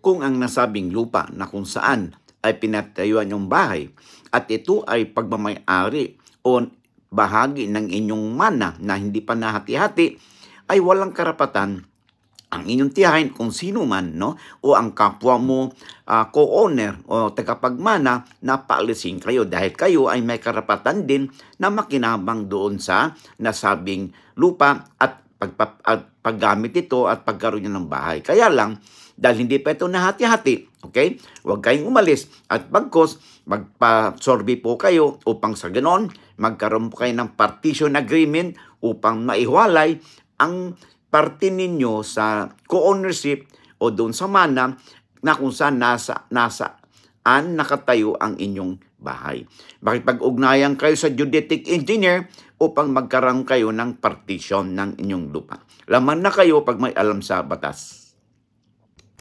kung ang nasabing lupa na kung saan ay pinatayuan yung bahay at ito ay pagmamay-ari o bahagi ng inyong mana na hindi pa nahati-hati, ay walang karapatan ang inyong tiyahin kung sino man, no, o ang kapwa mo co-owner o tagapagmana na paalisin kayo dahil kayo ay may karapatan din na makinabang doon sa nasabing lupa at paggamit ito at pagkaroon niya ng bahay. Kaya lang, dahil hindi pa ito nahati-hati, okay? Huwag kayong umalis at bagkos magpa-sorby po kayo upang sa ganon magkaroon po kayo ng partition agreement upang maiwalay ang parte ninyo sa co-ownership o doon sa mana na kung saan nasaan nakatayo ang inyong bahay. Makipag-ugnayan kayo sa geodetic engineer upang magkaroon kayo ng partition ng inyong lupa. Laman na kayo pag may alam sa batas.